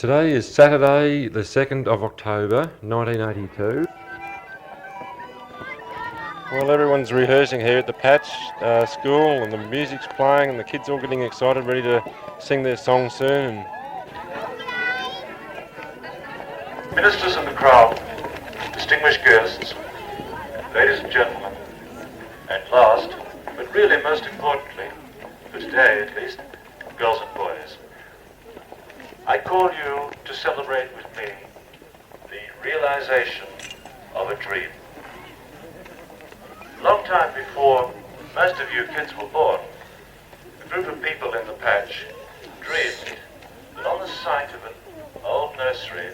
Today is Saturday, the 2nd of October, 1982. Well, everyone's rehearsing here at the Patch School, and the music's playing, and the kids all getting excited, ready to sing their song soon. Ministers in the crowd, distinguished guests, ladies and gentlemen, and last, but really most importantly, for today at least, girls and boys, I call you to celebrate with me the realization of a dream. A long time before most of you kids were born, a group of people in the Patch dreamed that on the site of an old nursery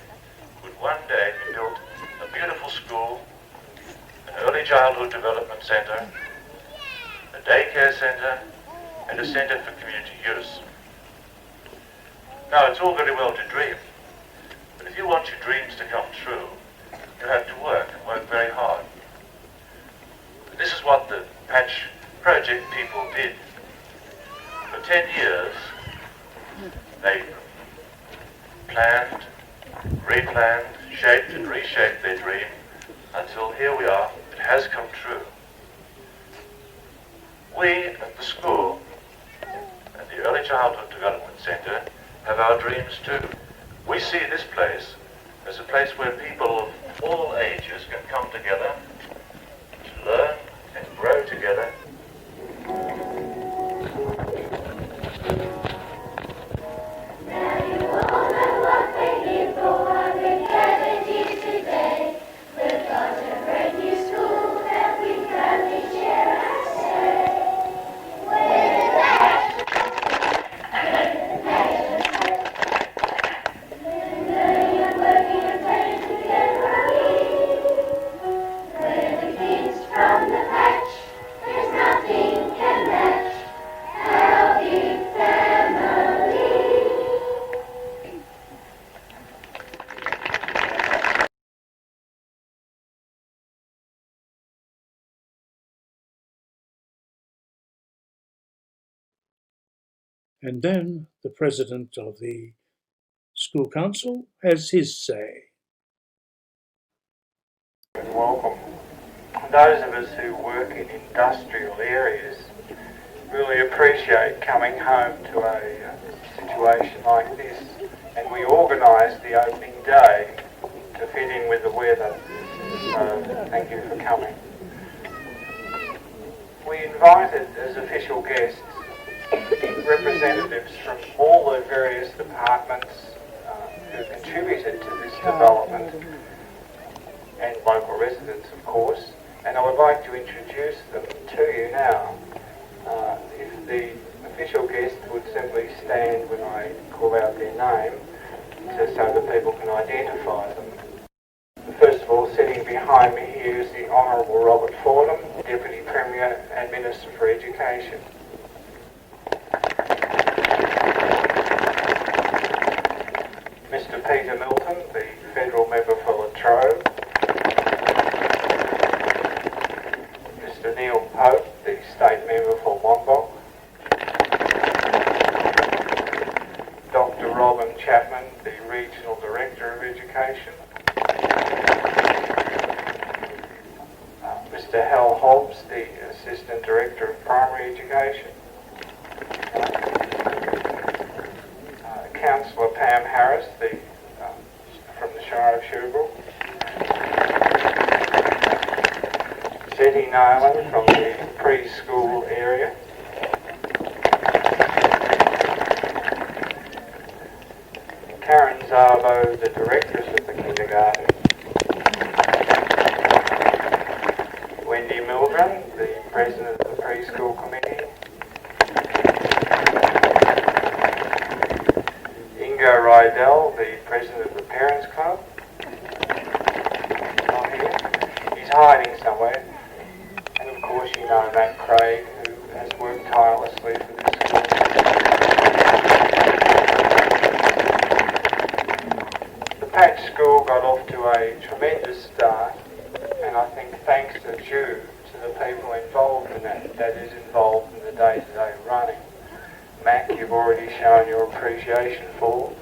would one day be built a beautiful school, an early childhood development center, a daycare center, and a center for community use. Now, it's all very well to dream, but if you want your dreams to come true, you have to work, and work very hard. This is what the Patch Project people did. For 10 years, they planned, replanned, shaped and reshaped their dream until here we are. It has come true. We at the school and the Early Childhood Development Center have our dreams too. We see this place as a place where people of all ages can come together to learn and grow together. And then the president of the school council has his say. Welcome. Those of us who work in industrial areas really appreciate coming home to a situation like this, and we organised the opening day to fit in with the weather, so thank you for coming. We invited as official guests representatives from all the various departments who contributed to this development, and local residents, of course, and I would like to introduce them to you now. If the official guests would simply stand when I call out their name, so that people can identify them. First of all, sitting behind me here is the Honourable Robert Fordham, Deputy Premier and Minister for Education. Mr. Peter Milton, the Federal Member for Latrobe. Mr. Neil Pope, the State Member for Wombok. Dr. Robin Chapman, the Regional Director of Education. Mr. Hal Hobbs, the Assistant Director of Primary Education. Councillor Pam Harris, from the Shire of Sherbrooke. Zetty Nolan from the preschool area. Karen Zarbo, the Directress of the kindergarten. Wendy Milgren, the President of the Preschool Committee. Ingo Rydell, the President of the Parents Club. Not here. He's hiding somewhere. And of course you know Matt Craig, who has worked tirelessly for this school. The Patch School got off to a tremendous start, and I think thanks are due to the people involved in that is involved in the day-to-day running. Mac, you've already shown your appreciation for,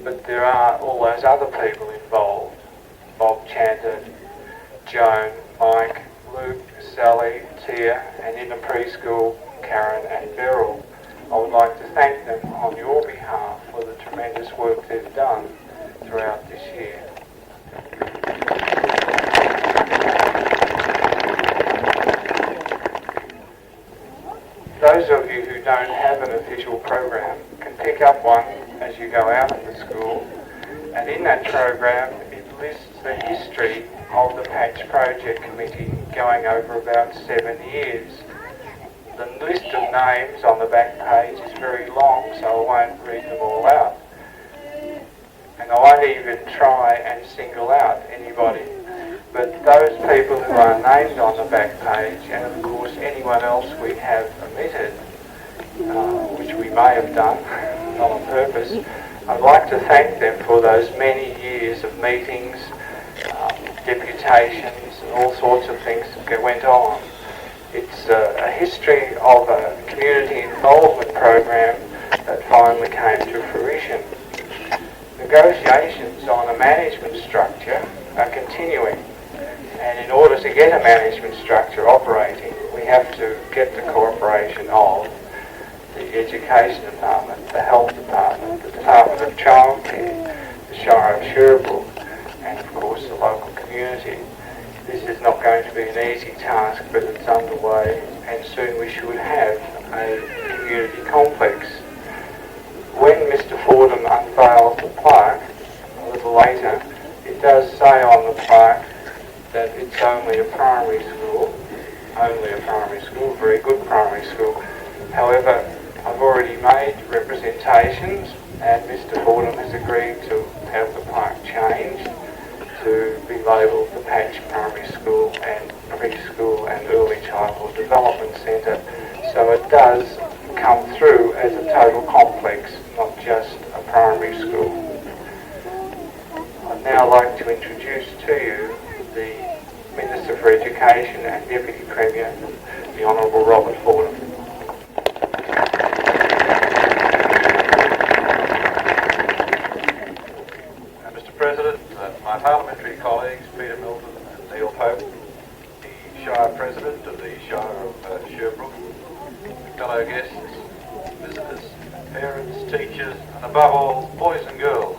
but there are all those other people involved. Bob Chanter, Joan, Mike, Luke, Sally, Tia, and in the preschool, Karen and Beryl. I would like to thank them on your behalf for the tremendous work they've done throughout this year. Those of you who don't have an official program can pick up one as you go out of the school, and in that program it lists the history of the Patch Project Committee going over about 7 years. The list of names on the back page is very long, so I won't read them all out. And I won't even try and single out anybody. But those people who are named on the back page, and of course anyone else we have omitted, which we may have done, not on purpose, I'd like to thank them for those many years of meetings, deputations, and all sorts of things that went on. It's a history of a community involvement program that finally came to fruition. Negotiations on a management structure are continuing, and in order to get a management structure operating, we have to get the cooperation of the Education Department, the Health Department, the Department of Childcare, the Shire of Sherbrooke, and of course the local community. This is not going to be an easy task, but it's underway, and soon we should have a community complex. When Mr. Fordham unveils the plaque a little later, it does say on the plaque that it's only a primary school, very good primary school. However, I've already made representations, and Mr. Fordham has agreed to have the plaque changed to be labelled the Patch Primary School and Preschool and Early Childhood Development Centre, so it does come through as a total complex, not just a primary school. I'd now like to introduce to you the Minister for Education and Deputy Premier, the Honourable Robert Fordham. Mr President, my parliamentary colleagues Peter Milton and Neil Pope, the Shire President of the Shire of Sherbrooke, fellow guests, visitors, parents, teachers, and above all, boys and girls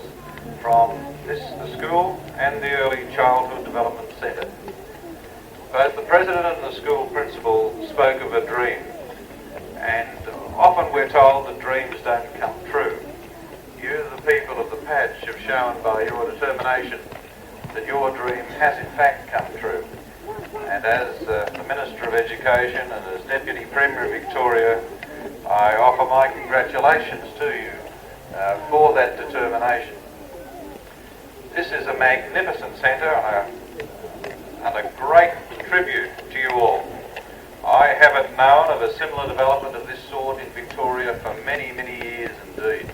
from the school and the Early Childhood Development Centre. Both the President and the school principal spoke of a dream, and often we're told that dreams don't come true. You, the people of the Patch, have shown by your determination that your dream has in fact come true. And as the Minister of Education and as Deputy Premier of Victoria, I offer my congratulations to you for that determination. This is a magnificent centre and a great tribute to you all. I haven't known of a similar development of this sort in Victoria for many, many years indeed.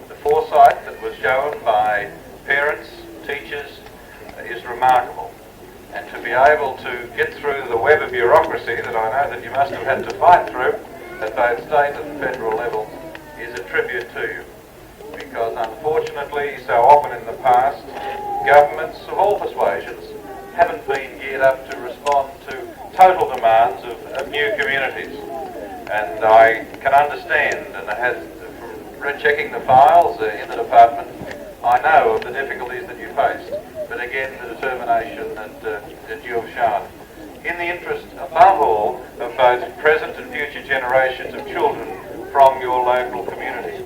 The foresight that was shown by parents, teachers, is remarkable. And to be able to get through the web of bureaucracy that I know that you must have had to fight through at both state and federal levels is a tribute to you. Because unfortunately, so often in the past, governments of all persuasions haven't been geared up to respond to total demands of new communities. And I can understand, and from checking the files in the department, I know of the difficulties that you faced. But again, the determination that you have shown. In the interest, above all, of both present and future generations of children from your local community.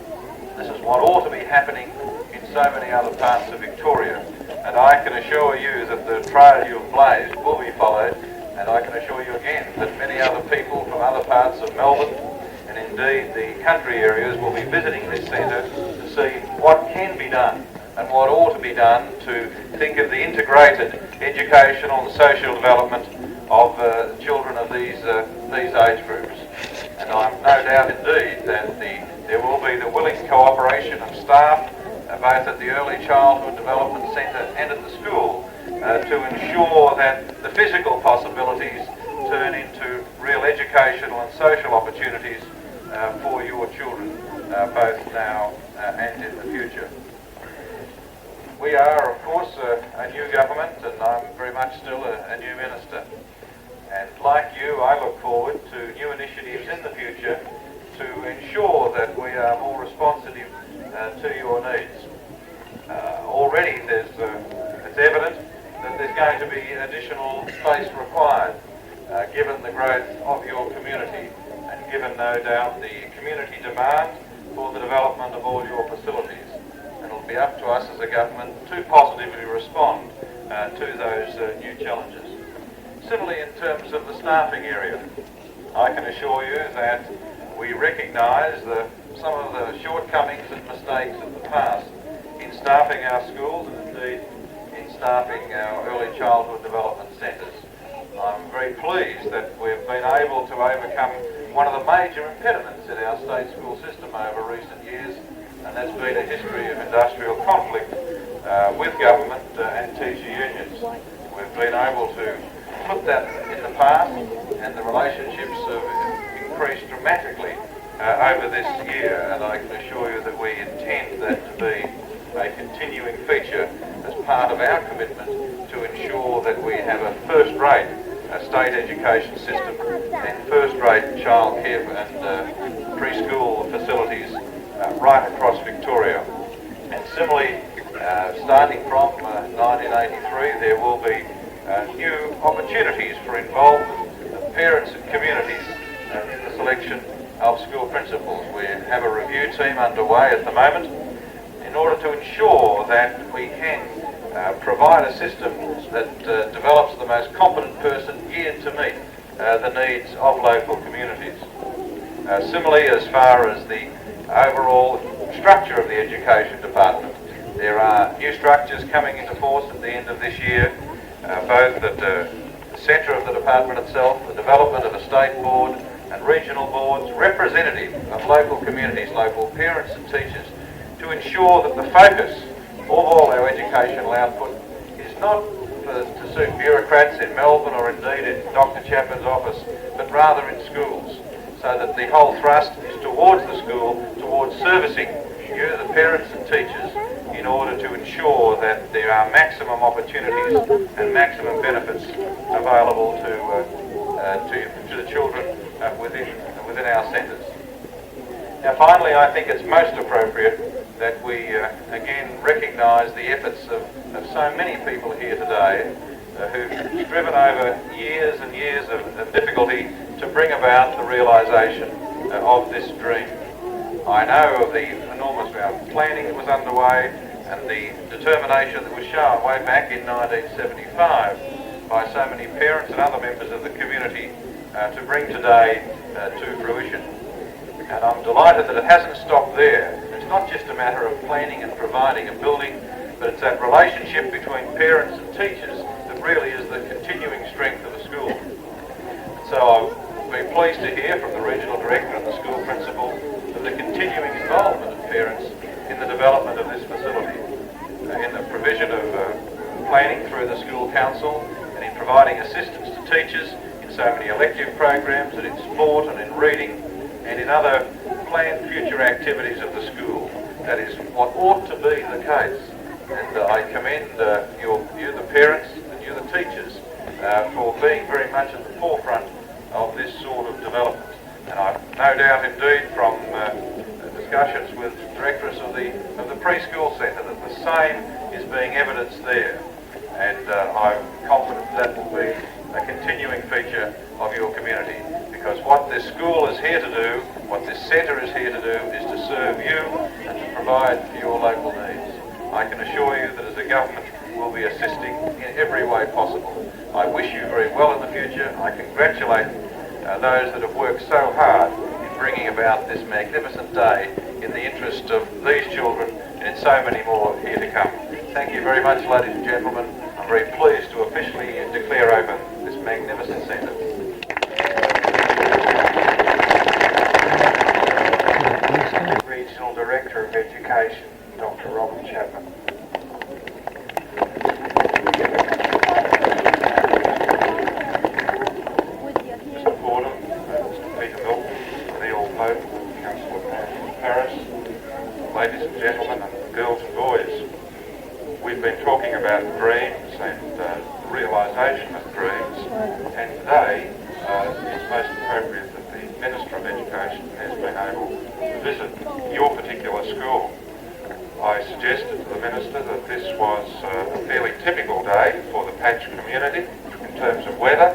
This is what ought to be happening in so many other parts of Victoria. And I can assure you that the trail you have blazed will be followed. And I can assure you again that many other people from other parts of Melbourne and indeed the country areas will be visiting this centre to see what can be done and what ought to be done to think of the integrated educational and social development of children of these age groups. And I'm no doubt indeed that there will be the willing cooperation of staff, both at the Early Childhood Development Centre and at the school, to ensure that the physical possibilities turn into real educational and social opportunities for your children, both now and in the future. we are, of course, a new government, and I'm very much still a new minister. And like you, I look forward to new initiatives in the future to ensure that we are more responsive to your needs. Already it's evident that there's going to be additional space required, given the growth of your community and given, no doubt, the community demand for the development of all your facilities. And it'll be up to us as a government to positively respond to those new challenges. Similarly, in terms of the staffing area, I can assure you that we recognise some of the shortcomings and mistakes of the past in staffing our schools and indeed in staffing our early childhood development centres. I'm very pleased that we've been able to overcome one of the major impediments in our state school system over recent years, and that's been a history of industrial conflict with government and teacher unions. We've been able to put that in the past, and the relationships have increased dramatically over this year, and I can assure you that we intend that to be a continuing feature as part of our commitment to ensure that we have a first-rate state education system and first-rate childcare and preschool facilities right across Victoria. And similarly, starting from 1983, there will be new opportunities for involvement of parents and communities in the selection of school principals. We have a review team underway at the moment in order to ensure that we can provide a system that develops the most competent person geared to meet the needs of local communities. Similarly, as far as the overall structure of the education department, there are new structures coming into force at the end of this year, both at the centre of the department itself, the development of a state board and regional boards representative of local communities, local parents and teachers, to ensure that the focus of all our educational output is not to suit bureaucrats in Melbourne or indeed in Dr. Chapman's office, but rather in schools, so that the whole thrust is towards the school, towards servicing you, the parents and teachers, in order to ensure that there are maximum opportunities and maximum benefits available to the children within our centres. Now finally, I think it's most appropriate that we again recognise the efforts of so many people here today who've striven over years and years of difficulty to bring about the realisation of this dream. I know of the enormous amount of planning that was underway and the determination that was shown way back in 1975 by so many parents and other members of the community to bring today to fruition. And I'm delighted that it hasn't stopped there. It's not just a matter of planning and providing a building, but it's that relationship between parents and teachers that really is the continuing strength of the school. So I've been pleased to hear from the regional director and the school principal of the continuing involvement of parents in the development of this facility, in the provision of planning through the school council, and in providing assistance to teachers in so many elective programs and in sport and in reading and in other planned future activities of the school. That is what ought to be the case. And I commend you, the parents, and you, the teachers, for being very much at the forefront of this sort of development. And I've no doubt indeed from discussions with directors of the preschool centre that the same is being evidenced there. And I'm confident that will be a continuing feature of your community, because what this school is here to do, what this centre is here to do, is to serve you and to provide for your local needs. I can assure you that as a government we'll be assisting in every way possible. I wish you very well in the future. I congratulate those that have worked so hard in bringing about this magnificent day in the interest of these children and in so many more here to come. Thank you very much, ladies and gentlemen. I'm very pleased to officially declare open this magnificent centre. Regional Director of Education, Dr. Robert Chapman. Mr. Fordham, Mr. Peter Milton, Neil Pope, Councillor Paris, ladies and gentlemen, and girls and boys, we we've been talking about dreams and realisation of dreams, and today it's most appropriate that the Minister of Education has been able to visit your particular school. I suggested to the Minister that this was a fairly typical day for the Patch community in terms of weather,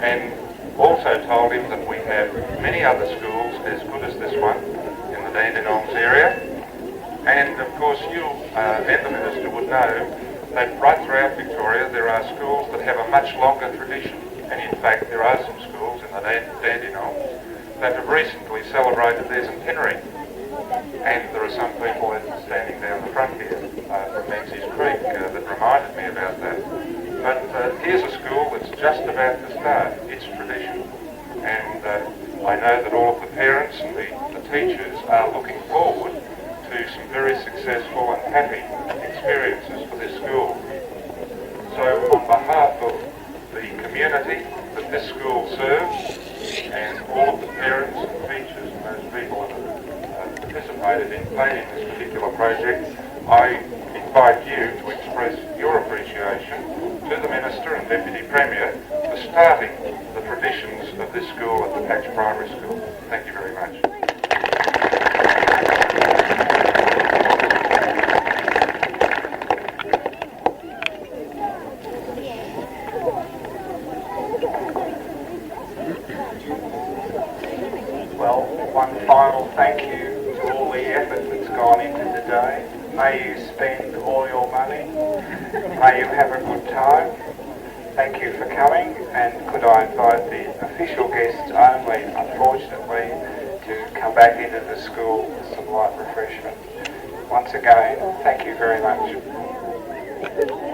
and also told him that we have many other schools as good as this one in the Dandenongs area. And of course you and the Minister would know that right throughout Victoria there are schools that have a much longer tradition, and in fact there are some schools in the Dandenongs that have recently celebrated their centenary. And there are some people standing down the front here from Menzies Creek that reminded me about that. But here's a school that's just about to start its tradition, and I know that all of the parents and the teachers are looking forward to some very successful and happy experiences for this school. So on behalf of the community that this school serves, and all of the parents and teachers and those people that participated in planning this particular project, I invite you to express your appreciation to the Minister and Deputy Premier for starting the traditions of this school at the Patch Primary School. Thank you very much. Well, one final thank you to all the effort that's gone into today. May you spend all your money. May you have a good time. Thank you for coming, and could I invite the official guests only, unfortunately, to come back into the school for some light refreshment. Once again, thank you very much.